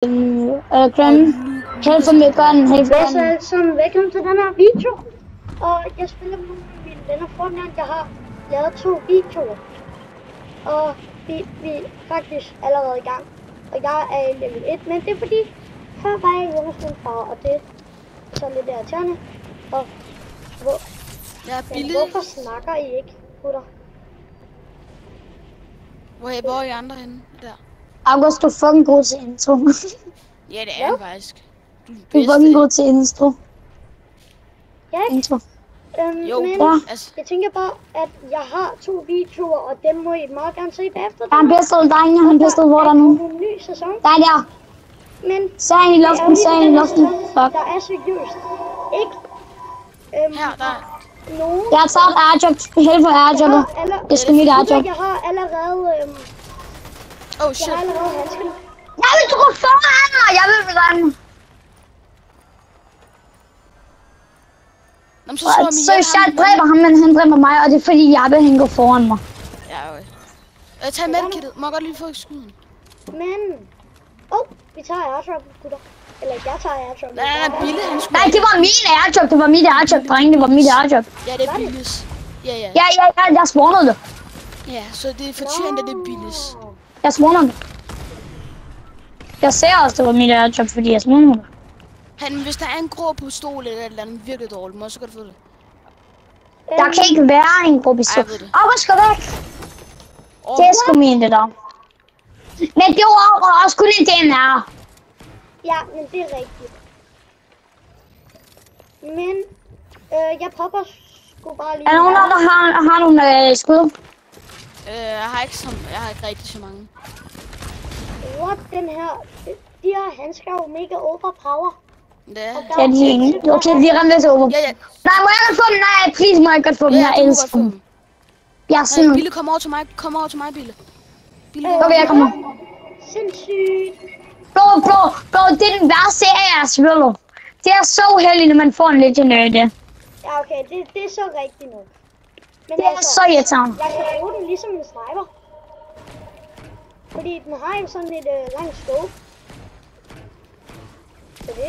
Grim, helt for mit børn, helt for Så alle sammen, velkommen til den her video. Og jeg spiller med mine venner Fortnite. Jeg har lavet 2 videoer. Og vi er faktisk allerede i gang. Og jeg er i level 1, men det er fordi, før var jeg hjemme hos min far, og det er så lidt irriterende. Og hvorfor snakker I ikke, gutter? Hvor er I andre henne? Der. August, du er fucking god til intro. Ja, det er faktisk. Du er fucking god til intro. Ja, intro. Jo, men ja. Altså, jeg tænker bare, at jeg har 2 videoer, og dem må I meget gerne se bagefter. Der er en pistol, drenge. Han pistol, hvor der er nu. En ny sæson. Der er der. Men Sagen i luften, sagen i luften. Fuck. der er seriøst ikke her, der. nogen. Jeg har taget airdrop. Helt for airdroppet. Jeg skal mit airdrop. Jeg har allerede Oh shit. jeg har allerede handskerne. Jeg vil tro foran mig. Jeg vil være den. Nå, så slår mig Så jeg dræber ham, men han dræber mig, og det er fordi Jappe han går foran mig. Ja, okay. Jeg tager medkittet. Må jeg godt lige få skuden? Men vi tager airdrop, gutter. Eller jeg tager airdrop. Nej, Bille, han skulle... Nej, det var min airdrop. Det var mit airdrop, drenge. Det var mit airdrop. Ja, det er Billes. Ja. Jeg spawnede det. Ja, så det er fortjent, at det er Billes. Jeg spawnede det. Jeg ser også, det var mit airdrop, fordi jeg spawnede det. Hvis der er en grå pistol eller et eller andet virkelig dårligt, må jeg så godt få det. Der kan ikke være en grå pistol. August, gå væk! Det er sgu min, det der. Men det var også kun en DNR. Ja, men det er rigtigt. Men jeg popper sgu bare lige. Er der nogen, der har nogle skud? Jeg har ikke rigtig så mange. What, den her? De her handsker er jo mega overpower. Det er... Ja, de er ingen. Okay, de rammer så over. Ja. Nej, må jeg godt få dem? Nej, please, må jeg godt få dem? Jeg elsker dem. Jeg er sådan... Bille, kom over til mig. Kom over til mig, Bille. Okay, jeg kommer. Sindssygt. Bro, det er den værste af jeres spiller. Det er så uheldigt, når man får en legendary det. Ja, okay, det er så rigtigt nu. Men Det er så irriterende. jeg kan bruge den ligesom en sniper. Fordi den har jo sådan et langt scope. Så det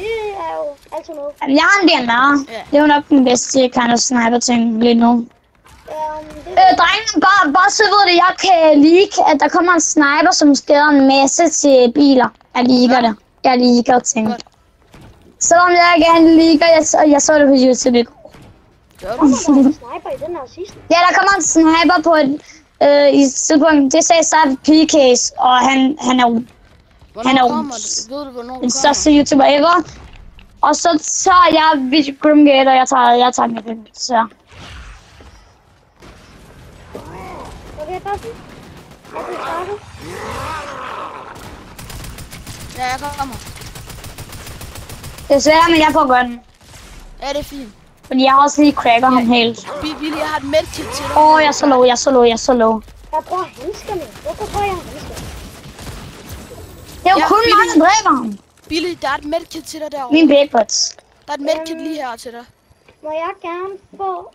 er jo altid noget. Jeg har en DNR. Det er jo nok den bedste kind of sniper ting lige nu. Drenge, bare så ved det, jeg kan leak, at der kommer en sniper, som skader en masse til biler. Jeg leaker det. Jeg leaker ting. Selvom jeg ikke er en leaker, jeg så det på YouTube i går. Der kommer en sniper i den her sidste. Ja, der kommer en sniper på i tidspunkt. Det sagde Star PK's, og han er jo den største YouTuber ever. Og så tager jeg Video Grimgate, og jeg tager mit film. Så. Okay, Buffy. Er du startet? Ja, jeg kommer. Det er svært, men jeg får godt den. Ja, det er fint. Fordi jeg har også lige cracker ham helt. Billy, jeg har et medkit til dig. Jeg er så low. Jeg bruger handskerne. Hvorfor bruger jeg handskerne? Det er jo kun mig, der dræber ham. Billy, der er et medkit til dig derovre. Min bagbots. Der er et medkit lige her til dig. Må jeg gerne få,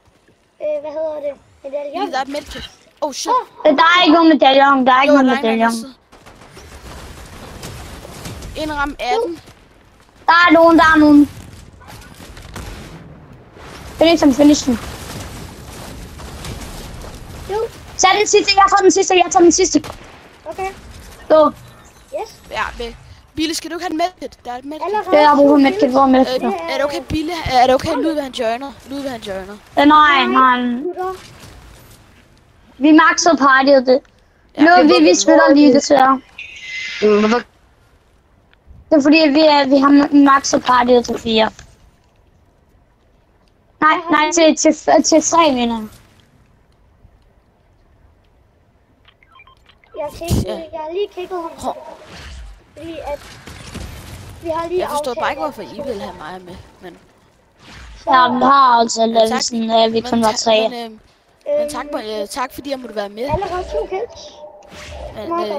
hvad hedder det? Medaljon? Billy, der er et medkit. Oh shit. Der er ikke nogen medaljon. Der er ikke nogen medaljon. Indram 18. Der er nogen. Finish den. Jo. Så den sidste. Jeg tager den sidste. Okay. Gå. Yes. Ja, men Billy, skal du ikke have en medkit? Der er et medkit. Det er jeg bruger medkit. Hvor er medkit? Er det okay, Billy? Er det okay, Ludvig han joiner? Nej. Vi maxede partyet det. Vi spiller lige det til jer. Det er fordi, vi har maxet partyet til 4. Nej, til 3, mener jeg. Jeg har lige kigget ham. Fordi at vi har lige jeg forstår bare ikke, hvorfor I vil have mig med, men... Ja, vi har aftalt, at vi kun var 3. Men tak fordi jeg måtte være med. Allerede 2 kills.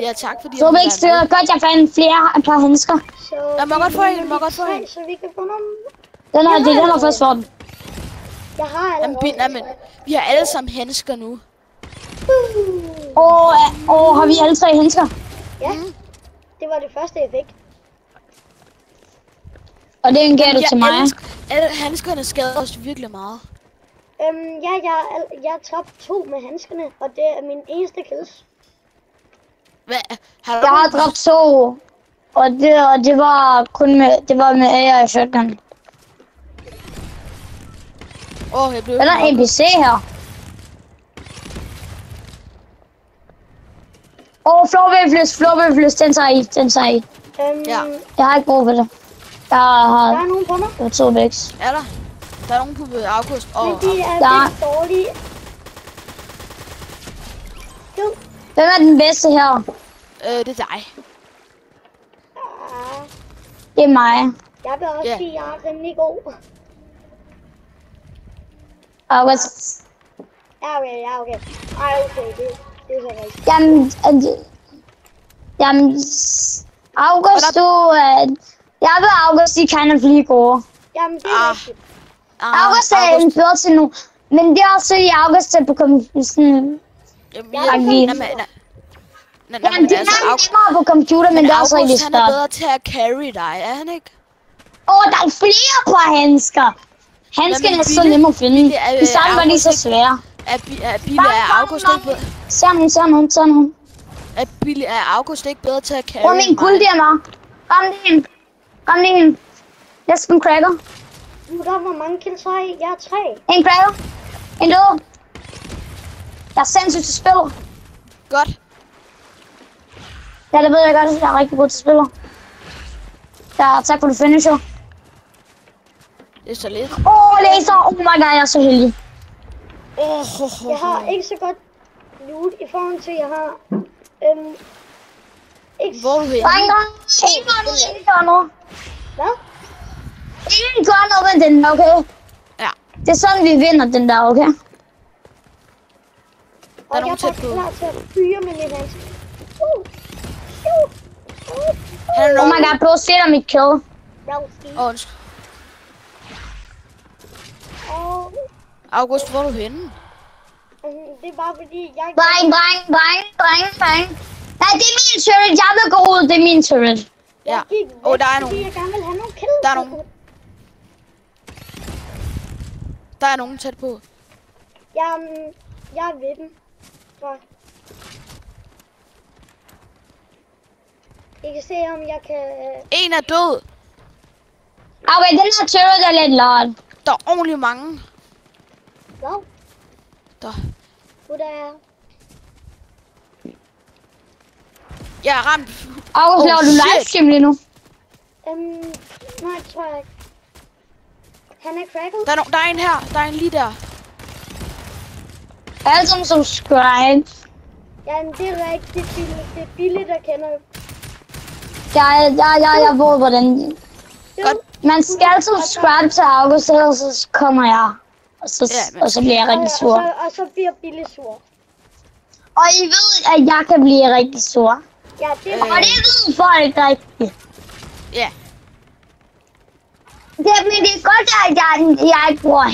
Ja, tak fordi jeg måtte være med. Godt, jeg fandt et par handsker. Jeg må godt få en, Så vi kan få nogle... Det er den, der først får den. Jeg har allerede... Men vi har alle sammen handsker nu. Har vi alle 3 handsker? Ja, det var det første, jeg fik. Og det er en til mig. Handskerne skader os virkelig meget. Ja, jeg er top 2 med handskerne, og det er min eneste kills. Hvad? Jeg har dræbt 2. Og det var kun med AR i shotgun. Jeg blev... Hvad er der en NPC her? Florbøfles, den tager I. Ja. Jeg har ikke brug for det. Der er nogen på mig. Jeg har 2 væks. Er der? Der er nogen på August. Men de er lidt dårlige. Hvem er den bedste her? Det er dig. Det er mig. Jeg vil også sige, at jeg er rimelig god. August. Ja, okay. Ej, okay, det er så rigtigt. Jamen, August, jeg ved August, de kan blive gode. Jamen, det er rigtigt. August er en bedre til nu. Men det er også i August, at på sådan... Jamen, det er nemmere på computer, men det er også rigtig svært. Han er bedre til at carry dig, er han ikke? Der er flere på handsker. Handskerne er så nemme at finde. De samme var lige så svære. Er Billy af August ikke bedre? Ser nogen. Er Billy af August ikke bedre til at carry mig? Hvor er min gulddiammer? Ram lige en. Jeg skal en cracker. Hvor mange kills har I? Jeg har 3. En cracker. En død. Jeg er sindssygt til spil. Godt. Ja, det ved jeg godt. Jeg er rigtig god til spil. Ja, tak for det finisher. Det er så lidt. Laser. Oh my god, jeg er så heldig. Jeg har ikke så godt loot i forhold til, jeg har... ikke... Hvor er du henne? Ingen gør noget. Hvad? Ingen gør noget med den der, okay? Ja. Det er sådan, vi vinder den der, okay? Og jeg er faktisk klar til at fyre med min handske. Oh my god, prøv at se dig mit kill. Undskyld. August, hvor er du henne? Det er bare fordi, jeg... Dreng. Nej, det er min turret. Jeg vil gå ud, det er min turret. Ja. Der er nogen. Jeg gerne vil have nogle kills. Der er nogen. Der er nogen tæt på. Jeg er ved den. Så. I kan se, om jeg kan... En er død. Okay, den her turret er lidt lort. Der er ordentligt mange. Hvad? Der. Hvor der er... Jeg er ramt. August, laver du livestream lige nu? Nej, tror jeg ikke. Han er cracket. Der er en her. Der er en lige der. Alle sammen subscribe. Jamen, det er rigtigt. Det er billigt, der kender det. Jeg ved hvordan. Godt. Man skal subscribe til August, ellers så kommer jeg. Og så bliver jeg rigtig sur. Og så bliver Billy sur. Og I ved, at jeg kan blive rigtig sur. Ja, det er og det ved folk rigtigt. Ja. Men det er godt, at jeg ikke bruger...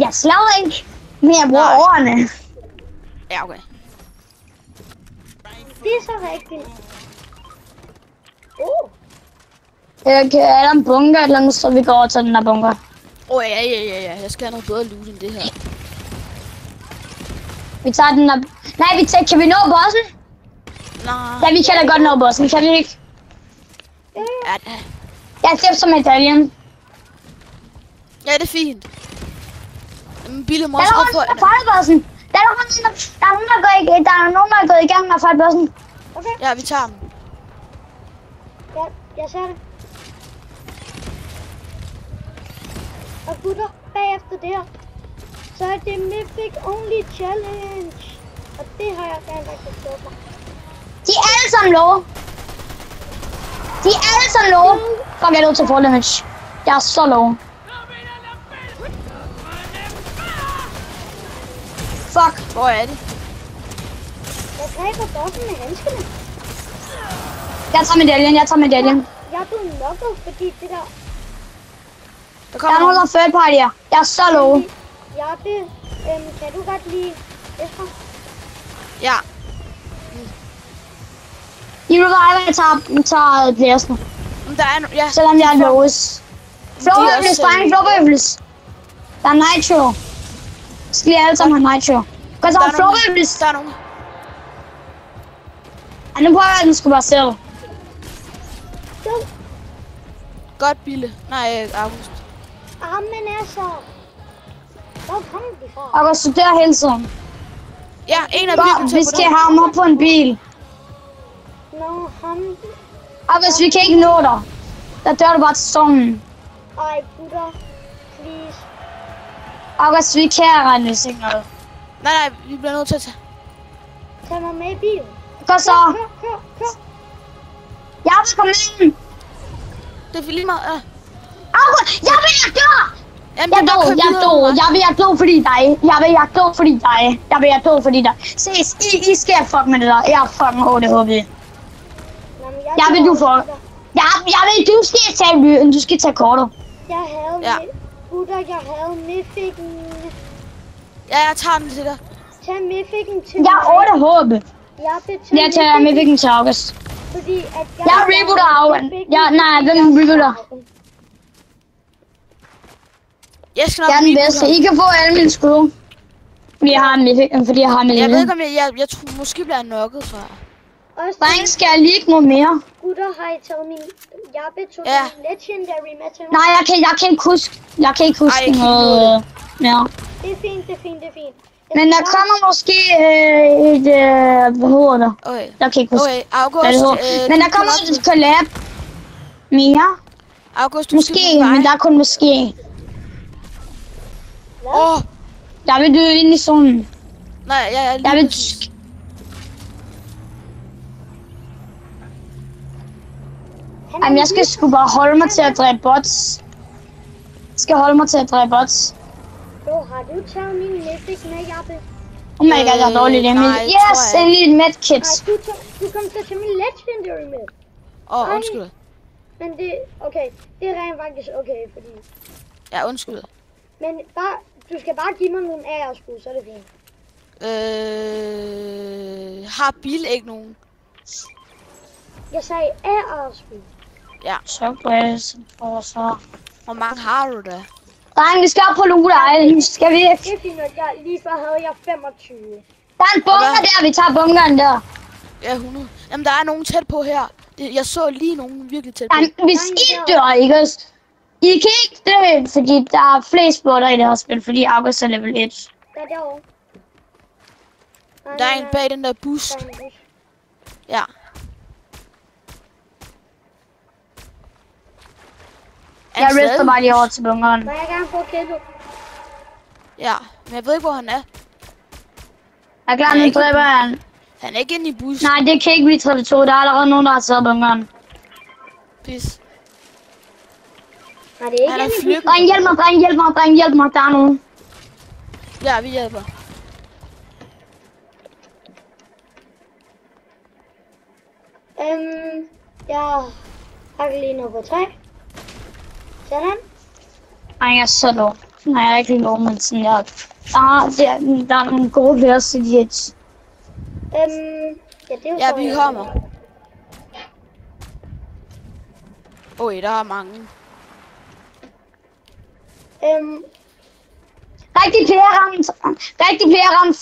Jeg slår ikke, men jeg bruger ordene. Ja, okay. Det er så rigtigt. Er der en bunker eller andet, så vi går over til den der bunker? Ja. Jeg skal have noget bedre loot end det her. Vi tager den der... Nej, kan vi nå bossen? Nej. Ja, vi kan da godt nå bossen, kan vi ikke? Ja, Jeg ser som medaljen. ja, det er fint. Men Billy må Der også er få... nogen, der fejler bossen. Der er nogen, der er gået i gang med at fejle bossen. Okay. Ja, vi tager dem. Ja, jeg ser det. Og gutter, bagefter det her, så er det Mythic Only Challenge. Og det har jeg rent faktisk gjort mig. De er alle sammen low. Fuck, jeg er nødt til full damage. Jeg er så low. Fuck. Hvor er det? Jeg dræber bossen med handskerne. Jeg tager medaljen. Jeg er blevet knocket, fordi det der... Der er nogen, der third partyer. Jeg er så low. Jappe, kan du godt lide efter? Ja. I reviver, jeg tager players nu. Men der er ja. Selvom jeg er lås. Flowøfles, drenge, flowøfles. Der er nitro. Skal I alle sammen have nitro? Gå så, flowøfles. Der er nogen. Ja, nu prøver jeg, at den skulle bare selv. Godt, Bille. Nej, August. Men altså... Hvor kommer de fra? August, du dør hele tiden. Ja, en af virkelig Vi skal have ham op på en bil. Nå, ham... August, vi kan ikke nå dig. Der dør du bare til stormen. Ej, gutter. Please. August, vi kan regne, hvis ikke noget. Nej, vi bliver nødt til at tage. Tag mig med i bilen. Gå så. Kør. Jeg vil komme ind. Det er lige meget. Ja. August, jeg dør. Jamen, Jeg dø fordi dig. Jeg vil dø fordi dig. Ses, I skal fuck med det der. Jeg er fucking HDHB. Jeg vil du får. Jeg vil, du skal tage lyden. Du skal tage kortet. Jeg havde gutter, jeg havde Mythic'en. Ja, jeg tager den til dig. Tag Mythic'en til Jeg er HDHB. Jeg tager Mythic'en til August. Fordi at jeg rebooter August. Nej, hvem rebooter? Jeg skal nok jeg er den bedste. I kan få alle mine skud. Fordi jeg har Mythic'en, fordi jeg har Mythic'en. Jeg ved ikke om jeg tror måske bliver nokket, tror jeg. Drenge, skal jeg lige noget mere? Gutter, har I taget min... Jeg betog min legendary med til mig. Nej, jeg kan ikke huske. Jeg kan ikke huske noget mere. Det er fint. Men der kommer måske et... hvad hedder det? Okay. Jeg kan ikke huske. Okay, August. Men der kommer et collab mere. August, måske, men der er kun måske. Jeg vil dø ind i zonen. Nej, jeg vil... Jamen, jeg skal sgu bare holde mig til at dræbe bots. Bro, har du taget min Mythic med, Jappe? Oh my god, jeg er dårlig det. Yes, en lille medkit. Nej, du kom så til min legendary med. Undskyld. Men det, okay, det er rent faktisk okay, fordi... Ja, undskyld. Men bare, du skal bare give mig nogle AR-skud, så er det fint. Har Bill ikke nogen? Jeg sagde AR-skud. Ja. Så præsen for så. Hvor mange har du da? Dreng, vi skal op på Loot Island. Skal vi ikke? Det er fint, at lige før havde jeg 25. Der er en bunker der, vi tager bunkeren der. Ja, 100. Jamen, der er nogen tæt på her. Jeg så lige nogen virkelig tæt på. Jamen, hvis I dør, ikke også? I kan ikke dø, fordi der er flest spotter i det her spil, fordi August er level 1. Der er derovre. Der er en bag den der bus. Ja. Jeg rister bare lige over til bunkeren. Må jeg gerne få kættet? Ja, men jeg ved ikke, hvor han er. Jeg er klar, nu dræber han. Han er ikke inde i bussen. Nej, det kan ikke blive 32. Der er allerede nogen, der har taget bunkeren. Pis. Nej, det er ikke inde i bussen. Dreng, hjælp mig. Der er nogen. Ja, vi hjælper. Jeg har lige noget på 3. Sådan. Nej, jeg er så lov. Nej, jeg er ikke lov, men sådan jeg... Der er nogle gode players i de hits. Ja, det er jo ja, så, vi kommer. Der er mange. Rigtig player ramme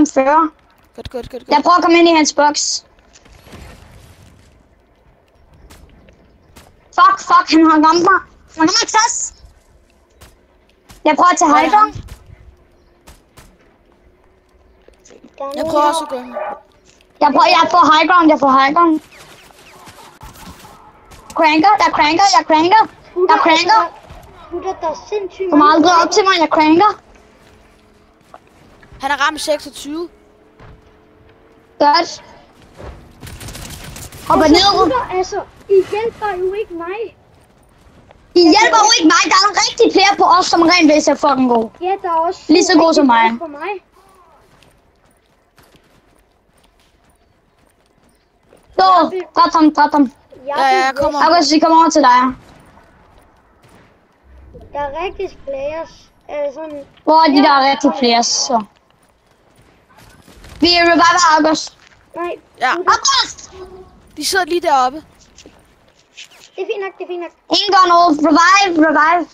40. Godt. Jeg prøver at komme ind i hans boks. Fuck, han har ramt mig. Han har ikke tas. Jeg prøver at tage high ground. Jeg prøver også at gå ind. Jeg får high ground. Jeg cranker. Gutter, der er sindssygt Kom aldrig op til mig, jeg cranker. Han har ramt 26. Godt. Hopper ned. Gutter, altså, I hjælper jo ikke mig. I hjælper jo ikke mig. Der er en rigtig player på os, som rent væs er fucking god. Ja, der er også lige så god som mig. Dræb ham. Ja, jeg kommer. August, vi kommer over til dig. Der er rigtig players. Sådan... Hvor er de der rigtig players, så? Vi reviver August. Nej. Ja. August! De sidder lige deroppe. Det er fint nok, det er fint nok. Ingen gør noget. Revive.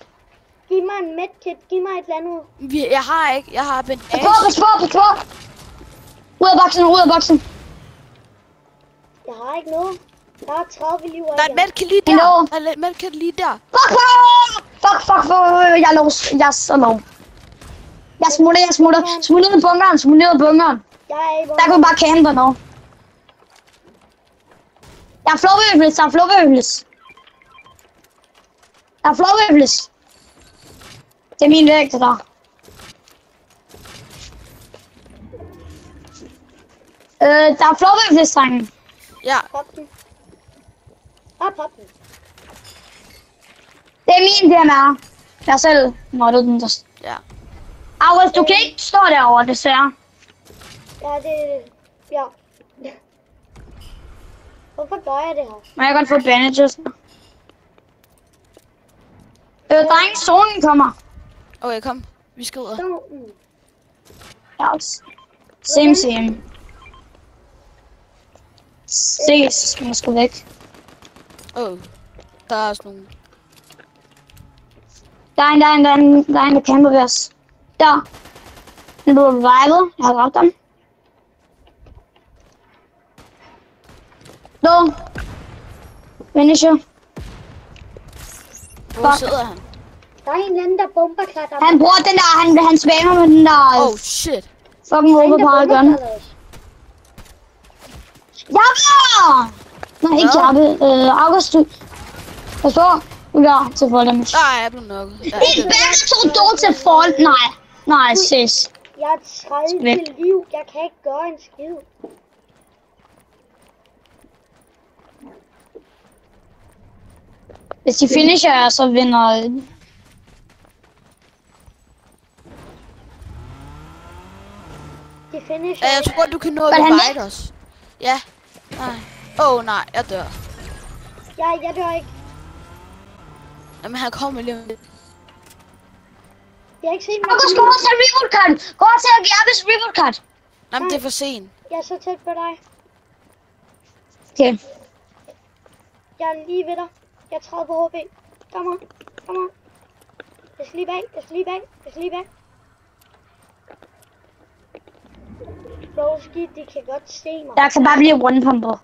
Giv mig en medkit, giv mig et eller andet. Jeg har ikke. Jeg har bandage. Pas på. Ud af boksen. Jeg har ikke noget. Der er 30 liv. Der er et medkit lige der. Hello. Der er et medkit lige der. Fuck. Jeg er så low. Jeg smutter. Smutter ned i bunkeren. Jeg er i Der kan vi bare campe nu. Jeg er flowwavels. Det er min væg, det der. Der er flowwavels, drengen. Ja. Pop den. Bare pop den. Det er min DMR. Jeg selv måtte den der. Ja. August, du kan ikke stå derovre, desværre. Ja, ja. Hvorfor gør jeg det her? Men jeg kan godt få bandages. Drengen, zonen kommer. Okay, kom. Vi skal ud. Ja, same. Ses, så skal man sgu væk. Der er også nogen. Der er en, der kæmper ved os. Der. Den blev revivet. Jeg har dræbt dem. No. Finisher. Hvor sidder han? Der er en eller anden, der bomber klatrer. Han bruger den der, han spammer med den der... Oh shit. Fucking overpowered gun. Jappe! Nej, ikke Jappe. August, du... Pas på. Du gør til fall damage. Nej, jeg blev nokket. Det er begge to dårligt til fall. Nej, ses. Jeg er 30 liv. Jeg kan ikke gøre en skid. Hvis de finisher, så vinder... De finisher. Jeg tror, du kan nå at revive os. Ja. Nej. Nej, jeg dør. Jeg dør ikke. Jamen, han kommer lige om lidt. Jeg har ikke set mig. August, gå over til reboot card. Gå over til Jappes reboot card. Jamen, det er for sent. Jeg er så tæt på dig. Okay. Jeg er lige ved dig. Jeg er 30 HP. Kom on. Jeg skal lige bag. Broski, de kan godt se mig. Der kan bare blive one-pumpet.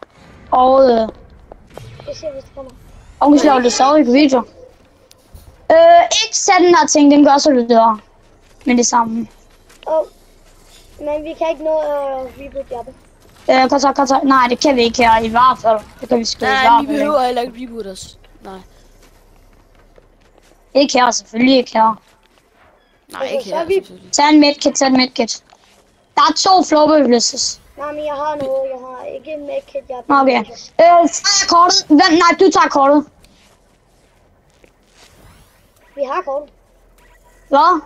Og... Jeg ser, hvis det kommer. Og vi slår det så i video. Ikke sæt den her ting, den gør så du dør. Men det samme. Men vi kan ikke nå at reboot Jappe. Kom så. Nej, det kan vi ikke her i hvert fald. Det kan vi sgu i hvert fald. Nej, vi behøver heller ikke reboot os. Nej. Ikke her, selvfølgelig ikke her. Nej, ikke her, selvfølgelig. Tag en medkit. Der er 2 flowwavels. Nej, men jeg har noget. Jeg har ikke en medkit. Okay. Tager kortet. Nej, du tager kortet. Vi har kortet. Hvad?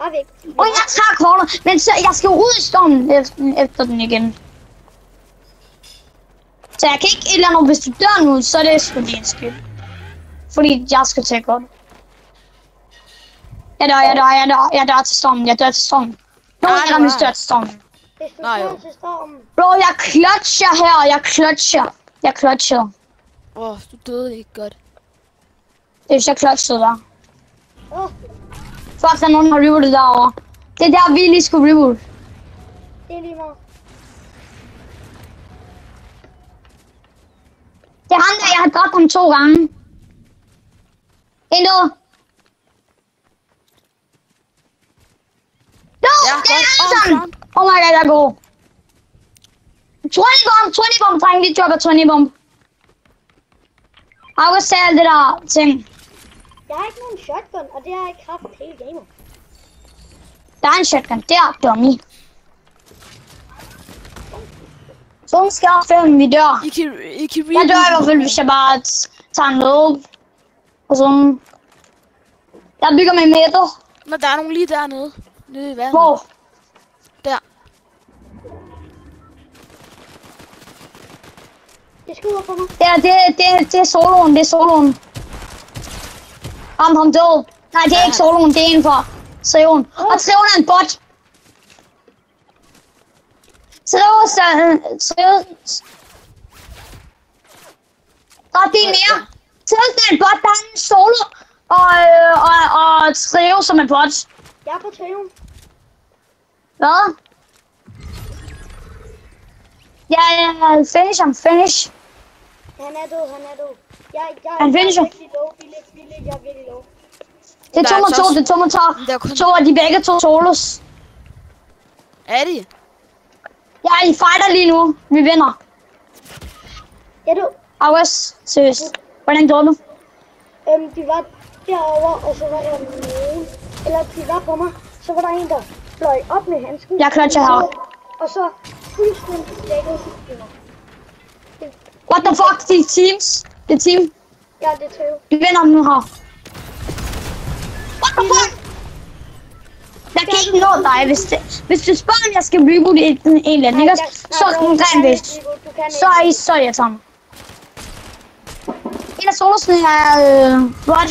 Har vi ikke? Jeg tager kortet. Men så, jeg skal ud i stormen efter den igen. Så jeg kan ikke et eller andet, hvis du dør nu, så er det sgu din skyld. Fordi jeg skal tage kortet. Jeg dør til stormen. Nogen af dem dør til stormen. Hvis du dør til stormen. Bro, jeg clutcher her. Jeg clutcher. Du døde ikke godt. Det er hvis jeg clutchede der. Fuck, der er nogen, der har rebootet derovre. Det er der, vi lige skulle reboot. Det er lige meget. Det er ham der, jeg har dræbt ham 2 gange. Endnu. No, det er sådan. Oh my god, jeg er god. 20 bomb, dreng, lige dropper 20 bomb. August sagde alt det der ting. Jeg har ikke nogen shotgun, og det har jeg ikke haft hele gamet. Der er en shotgun der, dummy. Så skal jeg filme, vi dør. I kan jeg dør i hvert fald, hvis jeg bare tager en løb. Og sådan. Jeg bygger mig med det. Men der er nogen lige dernede. Nede i vandet. Hvor? Der. Det skyder på mig. Det er soloen. Ham død. Nej, det er ikke soloen, det er en for Trion. Og Trion er en bot. Trion. Der er en mere. Selv en bot, der er en solo. Og Trio som en bot. Jeg er på Trio. Hvad? Ja, finish ham, finish. Han er død. Han finisher. Jeg er virkelig low. Jeg er virkelig low. Det er 2 mod 2, det er 2 mod 2. To af de begge 2 solos. Er de? Ja, I fighter lige nu. Vi vinder. Ja, du. August, seriøst. Hvordan gjorde du? De var derovre, og så var der nogen. Eller de var på mig. Så var der en, der fløj op med handsken. Jeg clutcher her. Og så fuldstændig dækket mig. What the fuck, det er teams. Det er team. Ja, det er Trio. Vi vinder nu her. What the fuck? Jeg kan ikke nå dig, hvis du spørger, om jeg skal reboot en eller anden, ikke? Så er den rent vist. Så er jeg sammen. En af solosene er bot.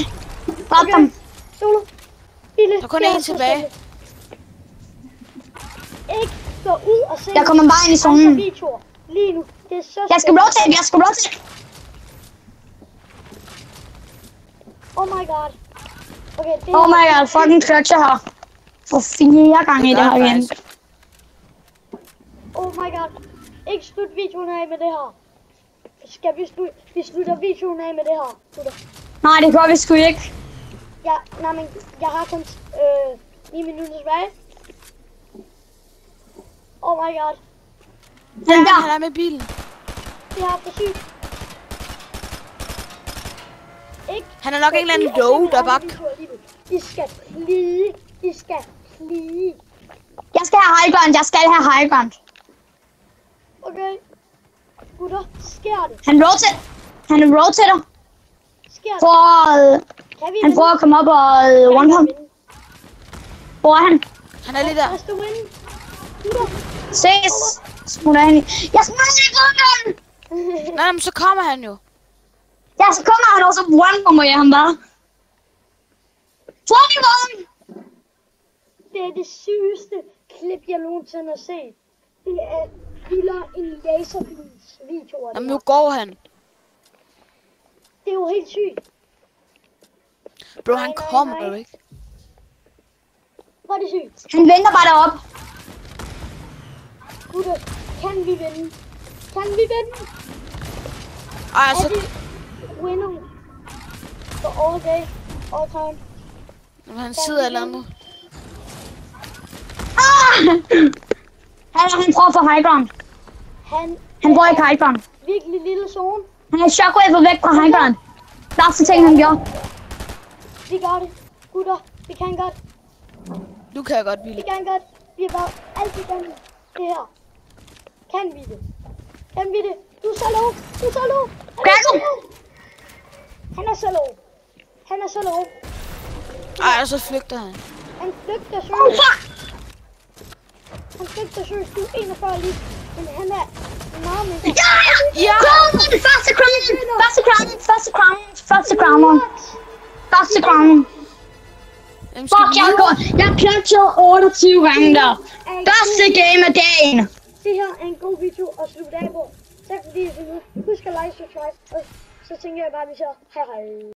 Bot dem. Solo. Bille. Der er kun en tilbage. Ikke gå ud og se. Jeg kommer bare ind i zonen. Lige nu. Det er så jeg skal rotate. Oh my god. Okay, det oh my god, fucking clutcher her. For 4 gange i det her igen. Oh my god. Ikke slut videoen af med det her. Skal vi slutter videoen af med det her? Nej, det gør vi sgu ikke. Ja, nej, men jeg har kun 9 minutter tilbage. Oh my god. Den der. Han er med bilen. Det er for sygt. Ikke? Han er nok en eller anden low, der bare... I skal flie. Jeg skal have high ground. Okay. Gutter, sker det? Han rotater. Sker det? Han prøver at komme op og one pump. Hvor er han? Han er lige der. Lad os win. Gutter. Ses. Smutter han i. Jeg smutter i grunden! Nej, men så kommer han jo. Ja, så kommer han også one pumper jeg ham bare. 21! Det er det sygeste klip, jeg nogensinde har set. Det er vildere en laserbils video. Jamen, nu går han. Det er jo helt sygt. Bro, han kommer jo ikke. Hvor er det sygt. Han venter bare deroppe. Gutter, kan vi vinde? Ej, Er så... det winner for all day, all time? Jamen, han sidder eller andet. Han prøver at få high ground. Han bruger ikke high ground. Virkelig lille zone. Han er shockwave væk fra high ground. Første ting han gjorde. Vi gør det. Gutter, vi kan godt. Nu kan jeg godt ville. Vi kan godt. Vi har bare altid done det her. Kan vi det? Du er så low. Han er så low. Ej, og så flygter han. Han flygter søs. Oh fuck! Du er 41 lige. Men han er meget mindre. Ja! Første crown. Jamen, Fuck, jeg clutchede 28 gange der. Første game af dagen. Det her er en god video at slutte af på. Tak fordi I så med. Husk at like, subscribe. Og så tænker jeg bare, at vi siger hej hej.